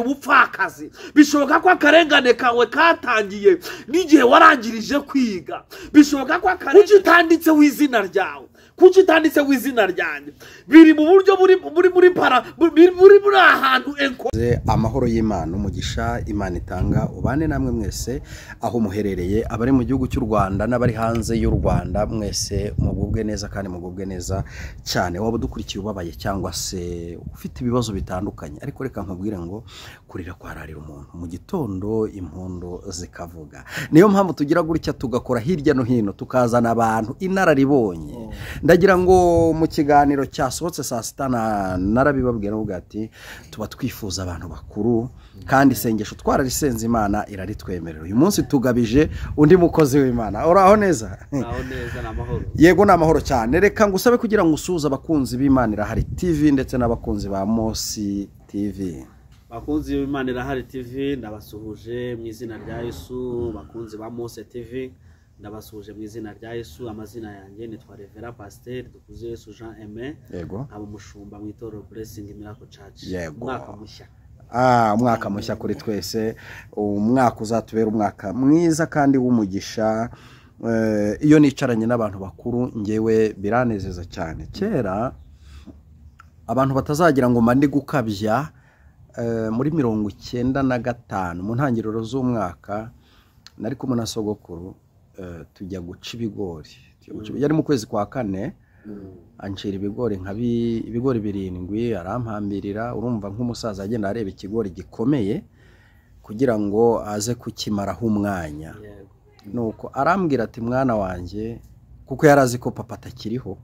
ubupfakazi bishoboka ko akarengane kawe katangiye n'igihe warangirije kwiga bishoboka ko kuki utanditse w'izina ryawe kuki utanditse w'izina ryanjye biri mu buryo muri ahantu amahoro y'Imana umugisha Imana itanga ubane namwe mwese aho muherereye abari mu gihugu cy'u Rwanda n'abari hanze y'u Rwanda mwese mugubwe neza kandi mugubwe neza cyane waba dukurikiye ubabaye cyangwa se ufite ibibazo bitandukanye ariko reka nkubwire ngo kurira kwararira umuntu mu gitondo impondo zikavuga niyo mpamvu tugira gutya tugakora hirya no hino tukazana abantu inararibonye ndagira ngo mu kiganiro cyasohotse saa sita narabibabwira ngo ati tuba twifuza abantu bakuru kandi isengesho twararisenze Imana iraritwemerera uyu munsi tugabije undi mukozi w'Imana uraho neza n'amahoro yego n'amahoro cyane reka ngusabe kugira ngo usuze abakunzi b'Imana irahari TV ndetse n'abakunzi ba MOSI TV bakunzi b'Imana irahari TV ndabasuhuje mu izina rya Yesu bakunzi ba MOSI TV ndabasuhuje mu izina rya Yesu amazina yanjye nitwa Rév.Pst dukuze Yesu Jean Aimé yego aba mushumba mu itorero Blessing Miracle Church umwaka mushya umwaka mushya kuri twese umwaka uzatubera umwaka mwiza kandi w'umugisha iyo nicaranye n'abantu bakuru ngewe biranezeza cyane kera abantu batazagira ngo mandi gukabya muri 95 mu ntangiriro z'umwaka nari kumwe na sogokuru tujya guca ibigori yari mu kwezi kwa kane ancira ibigori ibigori 7 arampambirira urumva nk'umusaza agenda areba ikigori gikomeye kugira ngo aze kukimaraho umwanya nuko arambwira ati mwana wanjye kuko yarazi ko papa atakiriho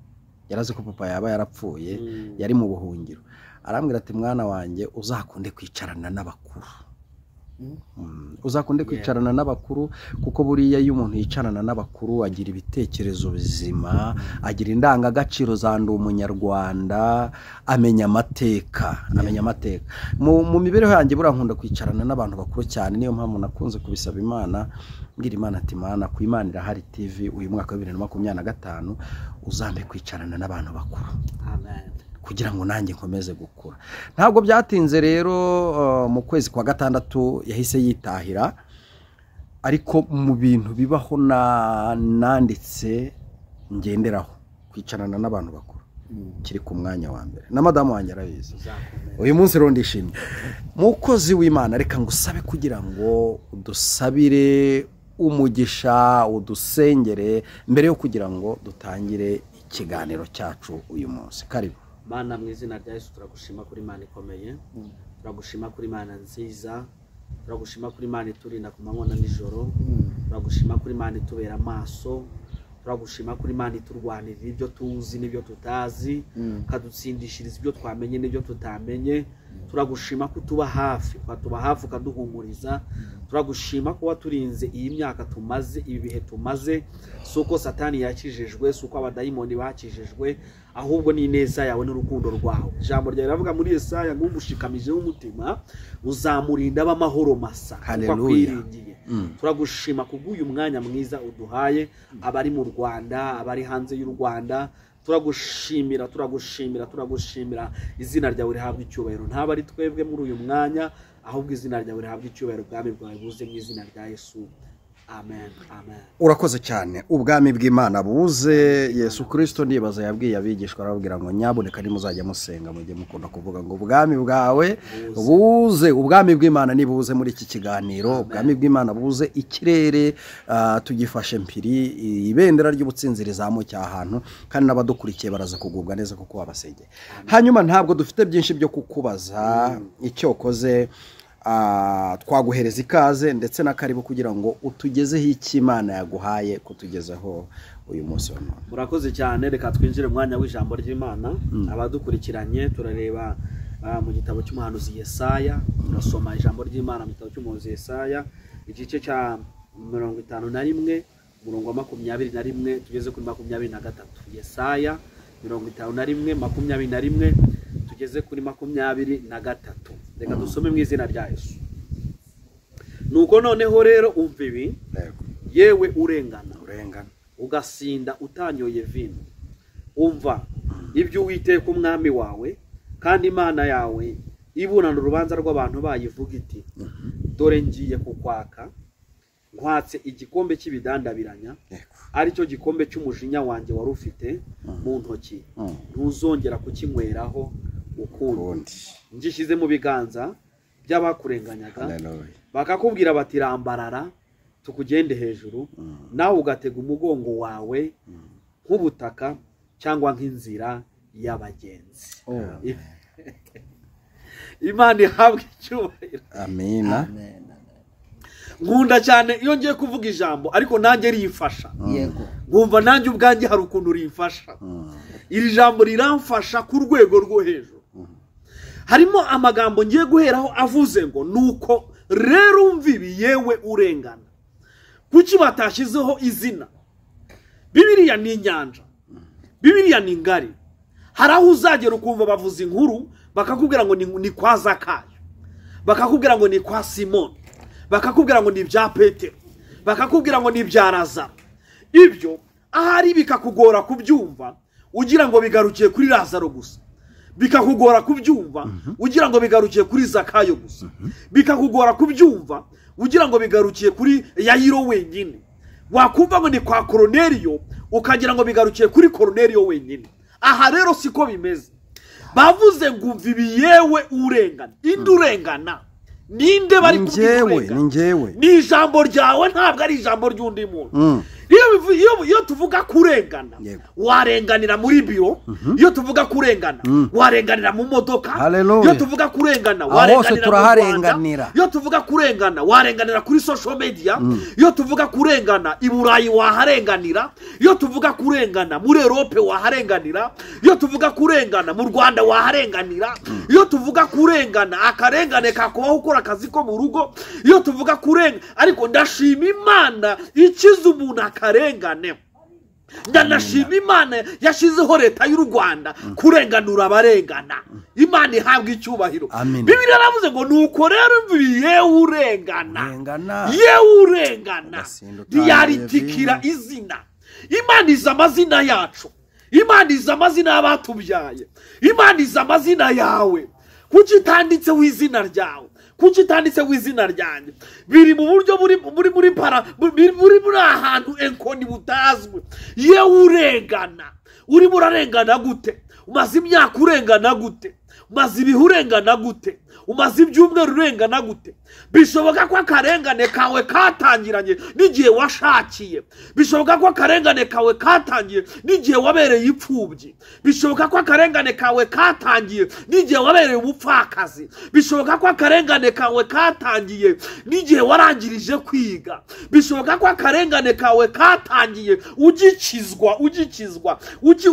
yarazi ko papa yaba yarapfuye yari mu buhungiro arambwira ati mwana wanjye uzakunde kwicarana n'abakuru uzakunde kwicarana n'abakuru kuko buriya iyo umuntu yicarana n'abakuru agira ibitekerezo bizima agira indangagaciro zandi umunyarwanda amenya amateka mu mibereho yanjye burankunda kwicarana n'abantu bakuru cyane niyo mpamvu nakunze kubisaba Imana mbwira Imana ati Imana ku Imana irahari TV uyu mwaka wa 2025 uzambe kwicarana n'abantu bakuru amen kugira ngo nanjye nkomeze gukura ntabwo byatinze rero mu kwezi kwa gatandatu yahise yitahira ariko mu bintu bibaho nanditse ngenderaho kwicarana n'abantu bakuru kiri ku mwanya wa mbere na madamu wanjye arabizi uyu munsi rero ndishimye mukozi w'Imana reka ngusabe kugira ngo udusabire umugisha udusengere mbere yo kugira ngo dutangire ikiganiro cyacu uyu munsi karibu Mana mu izina rya Yesu turagushima kuri Imana ikomeye turagushima kuri Imana nziza turagushima kuri Imana iturinda ku manywa na nijoro turagushima kuri Imana itubera amaso turagushima kuri Imana iturwanirira ibyo tuzi n'ibyo tutazi kadutsindishiriza ibyo twamenye n'ibyo tutamenye turagushima ko tuba hafi ukaduhumuriza turagushima ko waturinze iyi myaka tumaze ibi bihe tumaze suko satani yakijejwe suko abadayimoni bakijejwe ahubwo ni neza yawe n'urukundo rwawe ijambo ryawe ravuga muri Yesaya ngo umushikamije w'umutima uzamurinda abamahoro masa kwiringiye turagushima kubw'uyu mwanya mwiza uduhaye abari mu Rwanda abari hanze y'u Rwanda turagushimira izina ryawe rihabwa icyubahiro ntaba ari twebwe muri uyu mwanya ahubwo izina ryawe rihabwa icyubahiro ubwami bwawe buze mu izina rya Yesu amen urakoze cyane ubwami bw'Imana buze Yesu Kristo ndibaza yabwiye abigishwa arababwira ngo nyaboneka nimuzajya musenga mujye mukunda kuvuga ngo ubwami bwawe buze ubwami bw'Imana nibuze muri iki kiganiro ubwami bw'Imana buze ikirere tugifashe mpiri ibendera ry'ubutsinzi rizamuka ahantu kandi n'abadukurikiye baraza kugubwa neza kuko wabasengeye hanyuma ntabwo dufite byinshi byo kukubaza icyo koze twaguhereza ikaze ndetse na karibu kugira ngo utugezeho ikimana yaguhaye kutugezaho uyu munsi wa none murakoze cyane reka twinjire mu mwanya w'ijambo ry'Imana abadukurikiranye turareba mu gitabo cy'umuhanuzi Yesaya turasoma ijambo ry'Imana mu gitabo cy'umuhanuzi Yesaya igice cya 51 umurongo wa 21 tugeze kuri 23 Yesaya 51 tugeze kuri 23 reka dusome mu izina rya Yesu nuko noneho rero umva ibi yewe urengana ugasinda utanyoye vino umva ibyo Uwiteka umwami wawe kandi Imana yawe iburana urubanza rw'abantu bayivuga iti dore ngiye kukwaka nkwatse igikombe cy'ibidandabiranya aricyo gikombe cy'umujinya wanjye wari ufite mu ntoki ntuzongera kukinyweraho ukundi ngishyize mu biganza by'abakurenganyaga bakakubwira bati rambarara tukugende hejuru nawe ugatega umugongo wawe nk'ubutaka cyangwa nk'inzira y'abagenzi. Imana ihabwe icyubahiro. Amina. Nkunda cyane iyo ngiye kuvuga ijambo ariko nanjye rifasha. Yego. Ngumva nanjye ubwanjye hari ukuntu rifasha. Iri jambo riramfasha ku rwego rwo hejuru. Harimo amagambo ngiye guheraho avuze ngo nuko rero umvibi yewe urengana. Kuki batashyizeho izina? Bibiliya ni inyanja. Bibiliya ni ngari. Hari aho uzagera ukumva bavuza inkuru bakakubwira ngo ni kwa Zakayo, bakakubwira ngo ni kwa Simoni, bakakubwira ngo ni bya Petero, bakakubwira ngo ni bya Lazaro. Ibyo ahari bikakugora kubyumva ugira ngo bigarukiye kuri Lazaro gusa, bikakugora kubyumva ugira ngo bigarukiye kuri Zakayo gusa, bikakugora kubyumva ugira ngo bigarukiye kuri Yayiro wenyine, wakumva ngo ni kwa Korneliyo ukagira ngo bigarukiye kuri Korneliyo wenyine. Aha rero siko bimeze. Bavuze ngo umvibi yewe urengana. Inde urengana? Ninde bari kurengana? Ni njyewe. Ni ijambo ryawe ntabwo ari ijambo ry'undi muntu. Iyo tuvuga kurengana warenganira muri biro, iyo tuvuga kurengana warenganira mu modoka, iyo tuvuga kurengana warenganira mu Rwanda, iyo tuvuga kurengana warenganira kuri social media, iyo tuvuga kurengana i Burayi waharenganira, iyo tuvuga kurengana muri Europe waharenganira, iyo tuvuga kurengana mu Rwanda waharenganira, iyo tuvuga kurengana akarengane kakubaho ukora akazi ko mu rugo, iyo tuvuga kurengana. Ariko ndashima Imana ikiza umuntu akarengane. Ndanashima Imana yashizeho leta y'u Rwanda kurenganura abarengana. Imana ihabwe icyubahiro. Bibiliya yaravuze ngo nuko rero umvibi yewe urengana. Yewe urengana. Diyaritikira izina. Imana izi amazina yacu. Imana izi amazina y'abatubyaye. Imana izi amazina yawe. Kuki itanditseho izina ryawe? Kuki itanditseho izina ryanjye? Biri mu buryo buri muri ahantu enkoni butazwe. Yewe urengana. Urimo urarengana gute? Umaze imyaka urengana gute? Umaze ibihe urengana gute? Umaze ibyumweru urengana gute? Bishoboka ko akarengane kawe katangiranye n'igihe washakiye. Bishoboka ko akarengane kawe katangiye n'igihe wabereye ipfubyi. Bishoboka ko akarengane kawe katangiye n'igihe wabereye umupfakazi. Bishoboka ko akarengane kawe katangiye n'igihe warangirije kwiga. Bishoboka ko akarengane kawe katangiye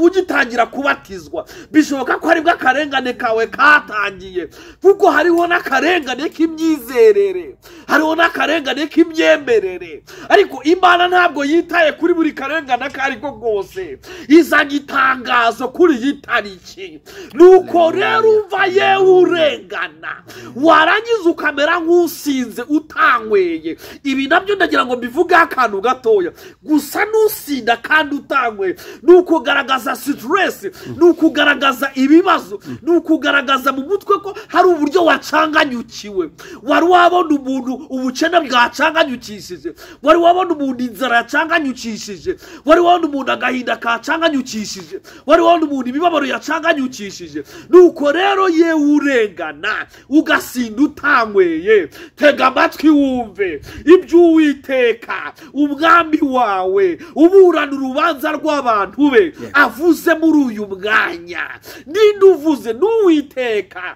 ugitangira kubatizwa. Bishoboka ko aribwo akarengane kawe katangiye kuko hariho n'akarengane k'imyizerere, hariho n'akarengane k'imyemerere. Ariko Imana ntabwo yitaye kuri buri karengane akariko kose, izanye itangazo kuri iyi tariki. Nuko rero umva yewe urengana, warangiza ukamera nk'usinze utanyweye. Ibi nabyo ndagira ngo mbivuge akantu gatoya. Gusa nusinda kandi utanyweye nukugaragaza stress, nukugaragaza ibibazo, nukugaragaza mu mutwe ko hari uburyo wacanganyukiwe. Wari wabona umuntu ubukene bwacanganyukishije, wari wabona umuntu inzara yacanganyukishije, wari wabona umuntu agahinda kacanganyukishije, wari wabona umuntu imibabaro yacanganyukishije. Nuko rero yewe urengana ugasinda utanyweye, tega amatwi wumve ibyo Uwiteka umwami wawe uburana urubanza rw'abantu be avuze muri uyu mwanya. Ninde uvuze? n'Uwiteka.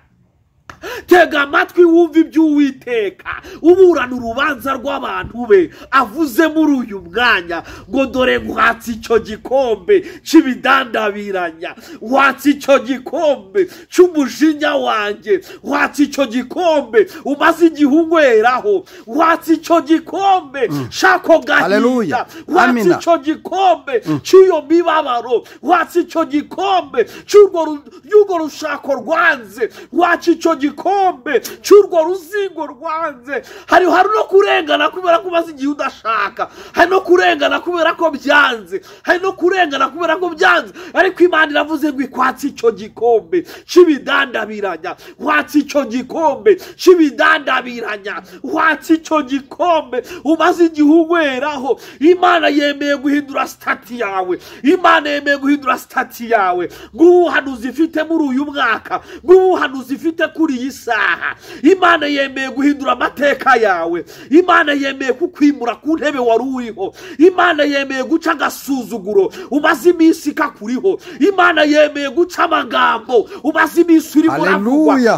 Tega amatwi wumva ibyo Uwiteka uburana urubanza rw'abantu be avuze muri uyu mwanya. Ngo dore nkwatse icyo gikombe cy'ibidandabiranya, nkwatse icyo gikombe cy'umujinya wanjye, nkwatse icyo gikombe umaze igihe unyweraho, nkwatse icyo gikombe shako gahinda, nkwatse icyo gikombe cy'iyo mibabaro, nkwatse icyo gikombe cy'urwo rushako rwanze, nkwatse icyo gikombe gikombe cy'urwo ruzingo rwanze. Hari no kurengana kubera ko umaze igihe udashaka, hari no kurengana kubera ko byanze, hari no kurengana kubera ko byanze, ariko Imana iravuze ngo ikwatse icyo gikombe cy'ibidandabiranya, watse icyo gikombe cy'ibidandabiranya, watse icyo gikombe umaze igihe unyweraho. Imana yemeye guhindura stati yawe, Imana yemeye guhindura stati yawe, guhanuza ifite muri uyu mwaka, guhanuza ifite kuri iyi saha. Imana yemeye guhindura amateka yawe, Imana yemeye kukwimura ku ntebe wari uriho, Imana yemeye guca agasuzuguro umaze iminsi kakuriho, Imana yemeye guca amagambo umaze iminsi uri muravugwa. Haleluya,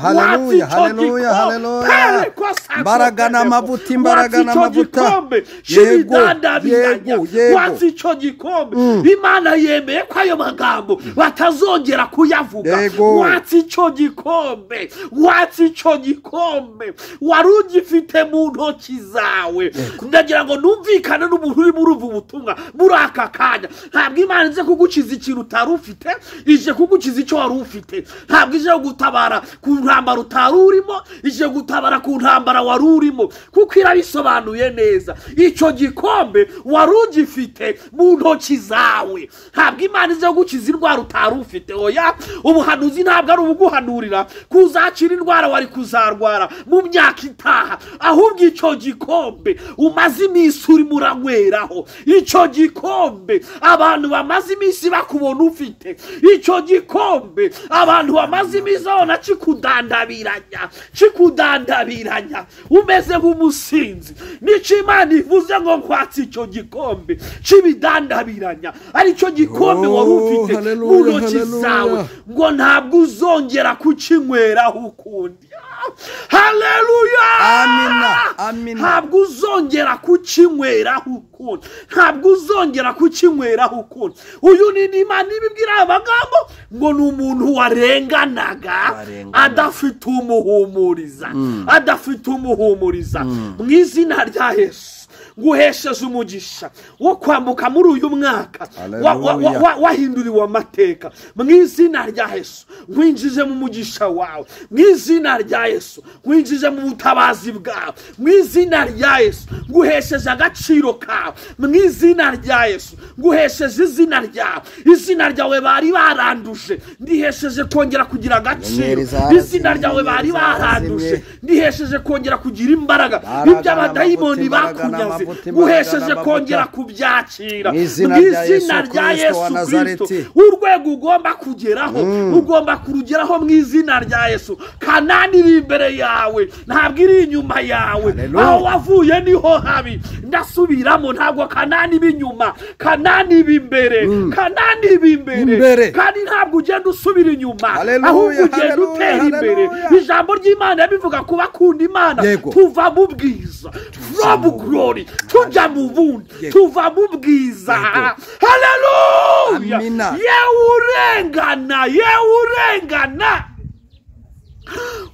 haleluya, haleluya. Imbaraga n'amavuta, imbaraga n'amavuta. Yego, watse icyo gikombe. Imana yemeye ko ayo magambo batazongera kuyavuga. Watse icyo gikombe, watse icyo gikombe wari ugifite mu ntoki zawe. Ndagira ngo numvikane n'umuntu uri muri ubu butumwa muri aka kanya. Ntabwo Imana ize kugukiza ikintu utari ufite, ije kugukiza icyo wari ufite. Ntabwo ije gutabara ku ntambara utari urimo, ije gutabara ku ntambara wari urimo, kuko irabisobanuye neza. Icyo gikombe wari ugifite mu ntoki zawe. Ntabwo Imana ize gukiza indwara utari ufite. Oya, ubuhanuzi ntabwo ari ubuguhanurira kuzakira indwara wari kuzarwara mu myaka itaha, ahubwo icyo gikombe umaze iminsi uri muranyweraho, icyo gikombe abantu bamaze iminsi bakubona ufite, icyo gikombe abantu bamaze iminsi babona kikudandabiranya umeze nk'umusinzi. Nicyo Imana ivuze ngo nkwatse icyo gikombe cy'ibidandabiranya, ari cyo gikombe wari ufite mu ntoki zawe, ngo ntabwo uzongera kukinyweraho ukundi. Haleluya, amina, amina. Ntabwo uzongera kukinyweraho ukundi, ntabwo uzongera kukinyweraho ukundi. Uyu ni Imana ibibwira amagambo ngo ni umuntu warenganaga adafite umuhumuriza, adafite umuhumuriza. Mu izina rya Yesu nguhesheje umugisha wo kwambuka muri uyu mwaka wahinduriwe amateka. Mu izina rya Yesu nkwinjije mu mugisha wawe, mu izina rya Yesu nkwinjije mu butabazi bwawe, mu izina rya Yesu nguhesheje agaciro kawe, mu izina rya Yesu nguhesheje izina ryawe. Izina ryawe bari baranduje, ndihesheje kongera kugira agaciro. Izina ryawe bari baranduje, ndihesheje kongera kugira imbaraga. Ibyo abadayimoni bakunyaze guhesheje kongera kubyakira. Mu izina rya Yesu Kristo, urwego ugomba kugeraho ugomba kurugeraho mu izina rya Yesu. Kanani iri imbere yawe, ntabwo iri inyuma yawe. Aho wavuye niho habi. Ndasubiramo, ntabwo Kanani iba inyuma, Kanani iba imbere, Kanani iba imbere. Kandi ntabwo ugenda usubira inyuma, ahubwo ugenda utera imbere. Ijambo ry'Imana yabivuga ku bakunda Imana, tuva mu bwiza, from glory tujya mu bundi, tuva mu bwiza. Haleluya, yewe urengana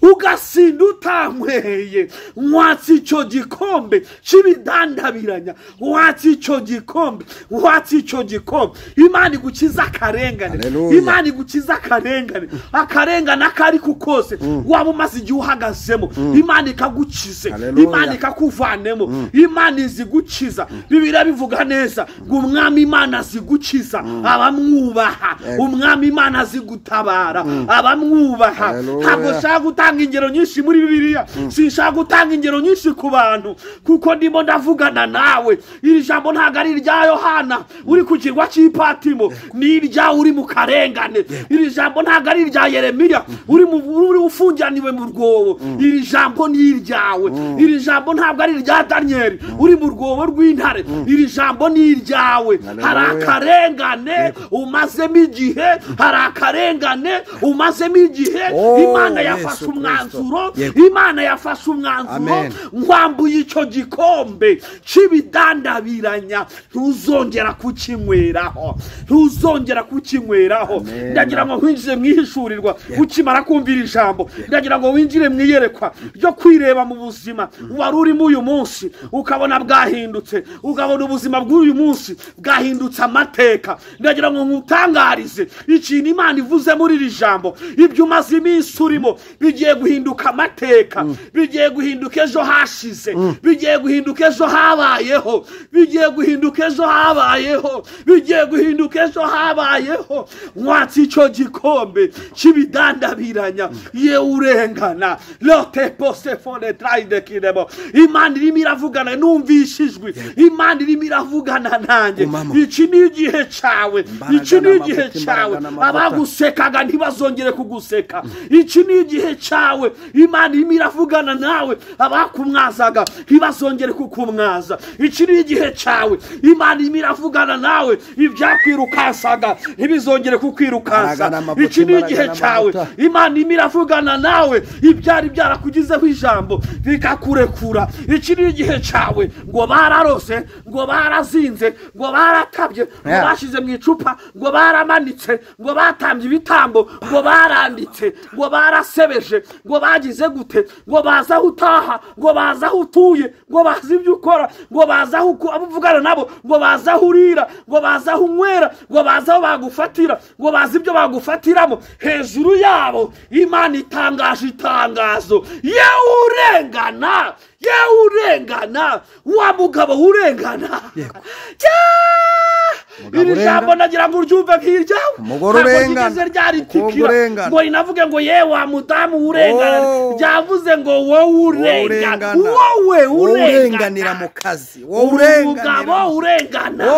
ugasinda utanyweye, watse icyo gikombe cy'ibidandabiranya, watse icyo gikombe, watse icyo gikombe. Imana igukiza akarengane, Imana igukiza akarengane, akarengane akari kukose waba umaze igihe uhagazemo, Imana ikagukize, Imana ikakuvanemo, Imana izigukiza. Bibiliya bivuga neza ngo umwami Imana azigukiza abamwubaha, umwami Imana azigutabara abamwubaha. Ntabwo nshaka gutanga ingero nyinshi muri Bibiliya, sinshaka gutanga ingero nyinshi ku bantu, kuko ndimo ndavugana nawe. Iri jambo ntabwo ari irya Yohana uri ku kirwa cy'Ipatimo, ni irya uri mu karengane. Iri jambo ntabwo ari irya Yeremiya uri ufungiraniwe mu rwobo, iri jambo ni iryawe. Iri jambo ntabwo ari irya Daniel uri mu rwobo rw'intare, iri jambo ni iryawe. Hari akarengane umazemo igihe, hari akarengane umazemo igihe. Imana yafashe umwanzuro, Imana yafashe umwanzuro, nkwambuye icyo gikombe cy'ibidandabiranya, ntuzongera kukinyweraho, ntuzongera kukinyweraho. Ndagira ngo winjire mwihishurirwa ukimara kumvira ijambo, ndagira ngo winjire mwiyerekwa ryo kwireba mu buzima wari urimo uyu munsi, ukabona bwahindutse, ukabona ubuzima bw'uyu munsi bwahindutse amateka. Ndagira ngo nkutangarize ikintu Imana ivuze muri iri jambo, ibyo umaze iminsi urimo bigiye guhinduka amateka, bigiye guhinduka ejo hashize, bigiye guhinduka ejo habayeho, bigiye guhinduka ejo habayeho, bigiye guhinduka ejo habayeho. Mwatsi icyo gikombe cy'ibidandabiranya, ye urengana lote pose fone traide kirebo. Imana irimo iravugana, numvishijwe Imana irimo iravugana nanjye. Iki ni igihe cyawe, iki ni igihe cyawe. Abagusekaga ntibazongere kuguseka. Iki ni igihe cyawe, Imana irimo iravugana nawe. Abakumwazaga ntibazongere kukumwaza. Iki ni igihe cyawe, Imana irimo iravugana nawe. Ibyakwirukansaga ntibizongere kukwirukansa. Iki ni igihe cyawe, Imana irimo iravugana nawe. Ibyari byarakugizeho ijambo bikakurekura. Iki ni igihe cyawe, ngo bararose, ngo barazinze, ngo baratabye, ngo bashize mu icupa, ngo baramanitse, ngo batambye ibitambo, ngo baranditse, ngo barasebeje, ngo bagize gute, ngo baza aho utaha, ngo baza aho utuye, ngo baza ibyo ukora, ngo baza aho abuvugana nabo, ngo baza aho urira, ngo baza aho unywera, ngo baza aho bagufatira, ngo baza ibyo bagufatiramo. Hejuru yabo Imana itangaje itangazo. Ye urengana, ye urengana, wa mugabo urengana. Iri jambo nagira ngo uryumve nk'iryawe. Umugore urengana, ngo inavuge ngo ye wa mudamu urengana. Ryavuze ngo wowe urengana, wowe urenganira mu kazi, wowe umugabo urengana.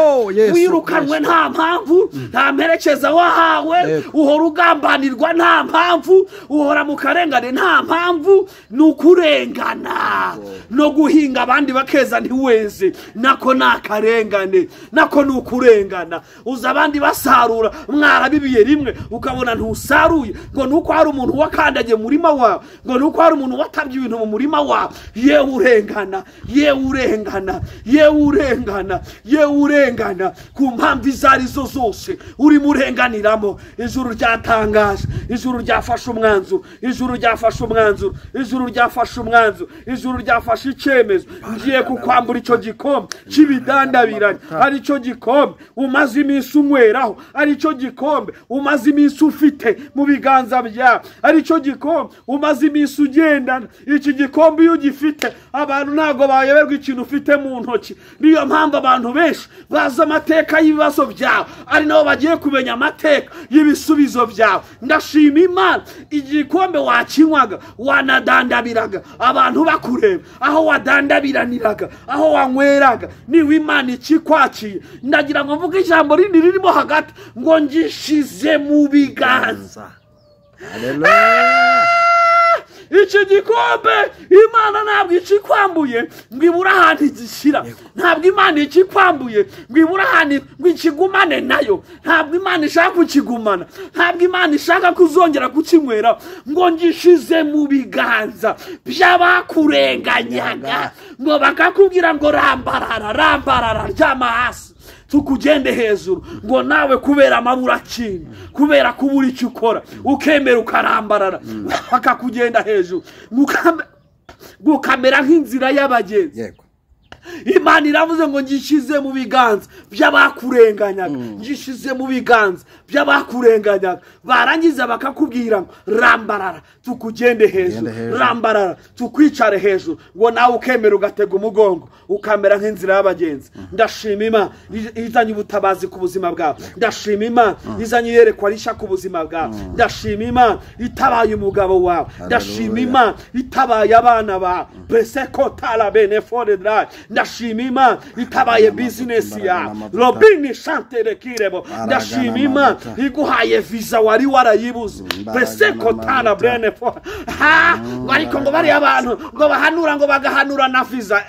Wirukanwe nta mpamvu, nta mperekeza wahawe, uhora ugambanirwa nta mpamvu, uhora mu karengane nta mpamvu. Nukurengana no guhinga abandi bakeza ntiweze, nako nakarengane, nako nukurengana. Uza abandi basarura, mwarabibiye rimwe ukabona ntusaruye, ngo nuko hari umuntu wakandagiye mu murima wawe, ngo nuko hari umuntu watabye ibintu mu murima wawe. Ye urengana, ye urengana, ye urengana, ye urengana ku mpamvu izarizo zose uri murenganiramo. Ijuru ryatangaje, ijuru ryafashe umwanzuro, ijuru ryafashe umwanzuro, ijuru ryafashe umwanzuro, ijuru ryafashe icyemezo. Ngiye kukwambura icyo gikombe cy'ibidandabiranye, ari cyo gikombe umaze iminsi unyweraho, ari cyo gikombe umaze iminsi ufite mu biganza byawe, ari cyo gikombe umaze iminsi ugendana. Iki gikombe iyo ugifite abantu ntago bayoberwa ikintu ufite mu ntoki. Niyo mpamvu abantu benshi bazi amateka y'ibibazo byawe, ari nabo bagiye kumenya amateka y'ibisubizo byawe. Ndashima Imana, igikombe wakinywaga wanadandabiraga abantu bakureba, aho wadandabiraniraga, aho wanyweraga, niwe Imana ikikwakiye. Ndagira ngo mvuge ijambo rindi ririmo hagati, ngo ngishize mu biganza. Haleluya. Iki gikombe Imana ntabwo ikikwambuye ngo ibura ahantu igishira. Ntabwo Imana ikikwambuye ngo ibura ahantu ngo ikigumane nayo. Ntabwo Imana ishaka kukigumana, ntabwo Imana ishaka kuzongera kukinywera. Ngo ngishize mu biganza by'abakurenganyaga, ngo bakakubwira ngo rambarara, rambarara, ryama hasi tukugende hejuru. Ngo nawe kubera amabura kintu, kubera kubura icyo ukora, ukemera ukarambarara, bakakugenda hejuru, gukamera nk'inzira y'abagenzi. Imana iravuze ngo ngishize mu biganza by'abakurenganyaga, ngishize mu biganza by'abakurenganyaga. Barangiza bakakubwira ngo rambarara tukugende hejuru, rambarara tukwicare hejuru. Ngo nawe ukemera ugatega umugongo, ukamera nk'inzira y'abagenzi. Ndashima Imana izanye ubutabazi ku buzima bwawe. Ndashima Imana izanye yerekwa rishya ku buzima bwawe. Ndashima Imana itabaye umugabo wawe. Ndashima Imana itabaye abana bawe. Pst kotala benefore dra. Ndashima Imana itabaye business yawe. Robini chantere kirebo. Ndashima Imana iguhaye visa wari warayibuze. Pst kotala benefore. Ariko ngo bari abantu ngo bahanura, ngo bagahanura na visa.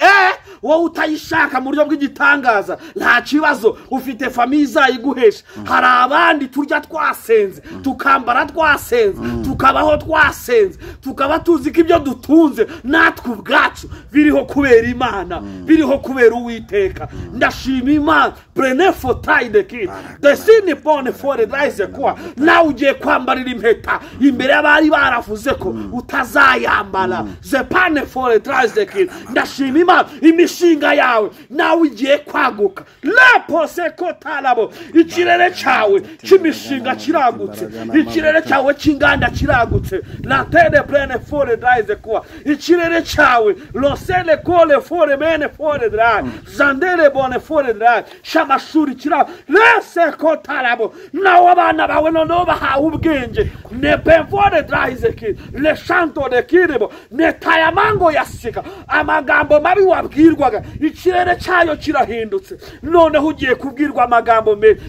Wowe utayishaka mu buryo bw'igitangaza nta kibazo, ufite famiye izayiguhesha. Hari abandi turya twasenze, tukambara twasenze, tukabaho twasenze, tukaba tuzi ko ibyo dutunze natwe ubwacu biriho kubera Imana, biriho kubera Uwiteka. Ndashima Imana. Prenez fauteuil de kid desine bonne fore rise kwa nawe ugiye kwambarira impeta imbere y'abari baravuze ko utazayambara. Je pane fore rise de kid. Ndashima Imana imishinga yawe nawe igiye kwaguka lepose kotarabo ikirere cyawe cy'imishinga kiragutse ikirere cyawe cy'inganda kiragutse la terre pleine fore drive kuwa ikirere cyawe losele kole fore mene fore drive zandere bone fore drive shamashuri kira lese kotarabo nawe abana bawe noneho bahawe ubwenge ne pevore drive ki le chanto de kirebo ne tayamango yasika amagambo mabi wabwirwaga ikirere cyayo kirahindutse noneho ugiye kubwirwa amagambo meza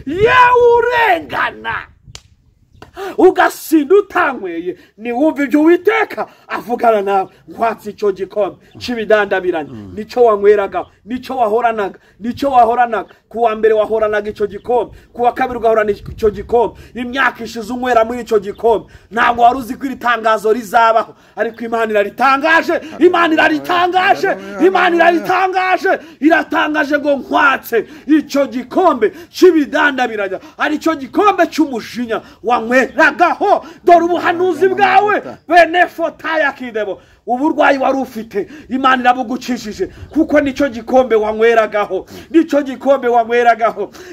urengana ugasinda utanyweye ni wumva ibyo Uwiteka avugana nawe nkwatsi icyo gikombe cy'ibidandabiranye nicyo wanyweraga nicyo wahoranaga kuwa mbere wahoranaga icyo gikombe kuwa kabiri ugahorana icyo gikombe imyaka ishize unywera muri icyo gikombe ntabwo wari uzi ko iri tangazo rizabaho ariko Imana iratangaje ngo nkwatse icyo gikombe cy'ibidandabiranye ari cyo gikombe cy'umujinya wanyweragaho dore ubuhanuzi bwawe benefotaya kidebo uburwayi wari ufite Imana irabugucishije kuko nicyo gikombe wanyweragaho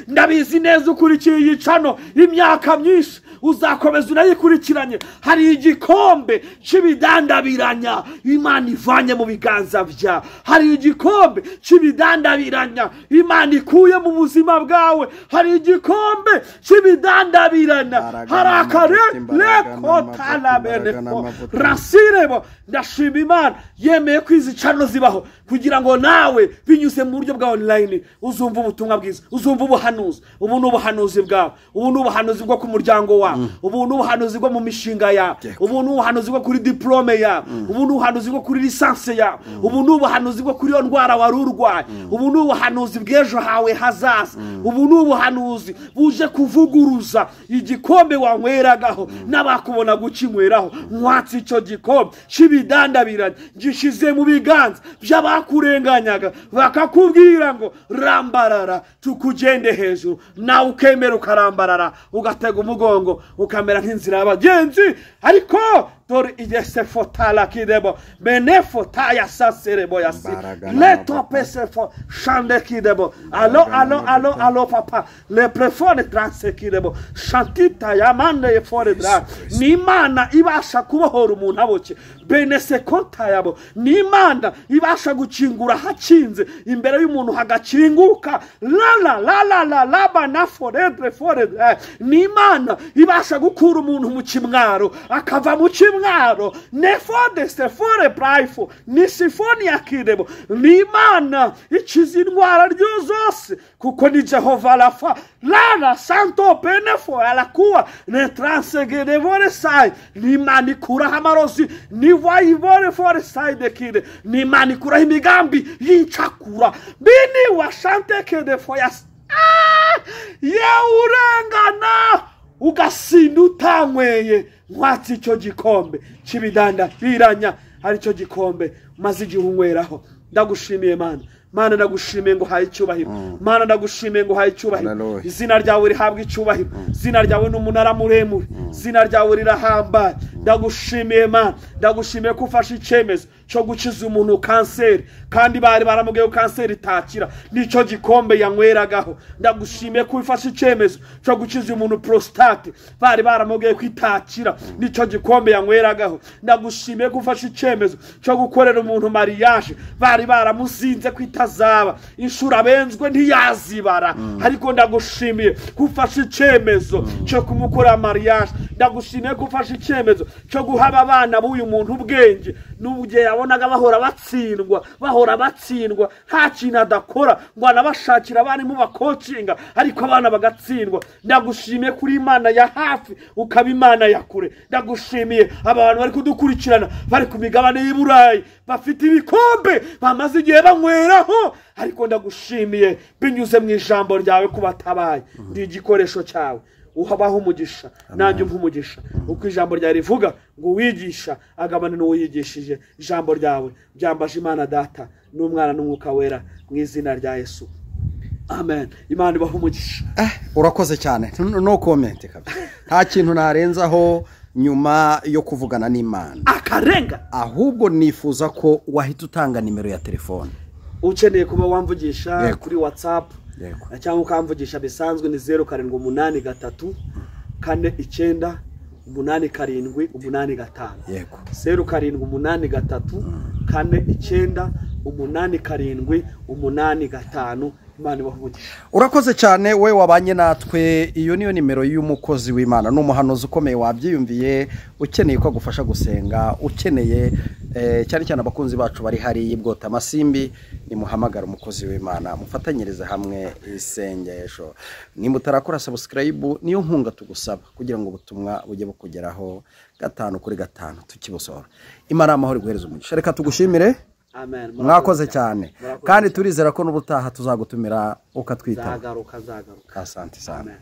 ndabizi neza ukurikiye yicano imyaka myinshi uzakomeza unayikurikiranye hari igikombe cy'ibidandabiranya Imana ivanye mu biganza bya hari igikombe cy'ibidandabiranya Imana ikuye mu buzima bwawe hari igikombe cy'ibidandabiranya hari akarekotalamenefo rasirebo ndashima Imana yemeye ko izi cano zibaho kugira ngo nawe binyuze mu buryo bwa online uzumva ubutumwa bwiza uzumva ubuhanuzi ubu ni ubuhanuzi bwawe ubu ni ubuhanuzi bwo ku muryango wawe ubu ni ubuhanuzi bwo mu mishinga yawe ubu ni ubuhanuzi bwo kuri diplome yawe ubu ni ubuhanuzi bwo kuri lisansi yawe ubu ni ubuhanuzi bwo kuri iyo ndwara wari urwaye ubu ni ubuhanuzi bw'ejo hawe hazaza ubu ni ubuhanuzi buje kuvuguruza igikombe wanyweragaho n'abakubona gukinyweraho nkwatsi icyo gikombe cy'ibidandabiranye gishize mu biganza by'abakurenganyaga bakakubwira ngo rambarara tukugende hejuru nawe ukemera ukarambarara ugatega umugongo ukamera nk'inzira y'abagenzi ariko dore igese fotala kidebo benefotaya saserebo yasi leto pesefo shande kidebo alo papa le prefone transe kidebo shantita yamande fore dra ni Imana ibasha kubohora umuntu aboke benese kontayabo ni Imana ibasha gukingura hakinze imbere y'umuntu hagakinguka la bana fore ni Imana ibasha gukura umuntu mu kimwaro akava mu kimwaro nefode sefore praifo ni sifoni ya kidebo ni Imana ikiza indwara zose kuko ni Jehova Rafa la santo benefo alakuwa ne transegedevore sai ni Imana ikuraho amarozi ni wayivore fore sai de kide ni Imana ikuraho imigambi yincakura bini washante kedefo yas urengana ugasinda utanyweye nkwatsi icyo gikombe cy'ibidandabiranya ari cyo gikombe maze igihe unyweraho ndagushimiye Mana ndagushimiye ngo haye icyubahiro Mana ndagushimiye ngo haye icyubahiro izina ryawe rihabwa icyubahiro izina ryawe n'umunara muremure izina ryawe rirahambaye ndagushimiye Mana ndagushimiye ko ufashe icyemezo cyo gukiza umuntu kanseri kandi bari baramubwiye ko kanseri itakira nicyo gikombe yanyweragaho ndagushimiye ko ufashe icyemezo cyo gukiza umuntu prostate bari baramubwiye ko itakira nicyo gikombe yanyweragaho ndagushimiye ko ufashe icyemezo cyo gukorera umuntu mariage bari baramuzinze ko itazaba inshuro abenzwe ntiyazibara ariko ndagushimiye ko ufashe icyemezo cyo kumukorera mariage ndagushimiye ko ufashe icyemezo cyo guhaba abana b'uyu muntu ubwenge n'ubugiye yabonaga bahora batsindwa nta kintu adakora ngo anabashakira abana mu bakocinga ariko abana bagatsindwa ndagushimiye kuri Imana ya hafi ukaba Imana ya kure ndagushimiye abantu bari kudukurikirana bari ku migabane y'Iburayi bafite ibikombe bamaze igihe banyweraho ariko ndagushimiye binyuze mu ijambo ryawe kubatabaye ndi igikoresho cyawe uhabaho umugisha nanjye umugisha uko ijambo ryawe rivuga ngo wigisha agabane n'uwo yigishije ijambo ryawe byambaje Imana data n'umwana n'umwuka wera mu izina rya Yesu amen. Imana ibaho umugisha. Urakoze cyane no comment kabisa nta kintu narenzaho nyuma yo kuvugana n'Imana akarenga ahubwo nifuza ko wahita utanga nimero ya telefone ukeneye kuba wamvugisha kuri WhatsApp yego cyangwa ukamvugisha bisanzwe ni 0783 49 875 yego 0783 49 875 Imana ibahugisha. Urakoze cyane we wabanye natwe. Iyo niyo nimero y'umukozi w'Imana, n'umuhanuzi ukomeye wabyiyumviye, ukeneye ko agufasha gusenga, ukeneye cyane cyane abakunzi bacu bari hari y'ibwota amasimbi, ni muhamagara umukozi w'Imana mufatanyirize hamwe isengesho. Nimba utarakora subscribe niyo nkunga tugusaba kugira ngo ubutumwa bujye bukugeraho 5 kuri 5 tukibusora. Imana amahoro guhereza umugisha. Reka tugushimire. Amen. Mwakoze cyane kandi turizera ko n'ubutaha tuzagutumira ukatwita. Zagaruka. Asante sana. Amen.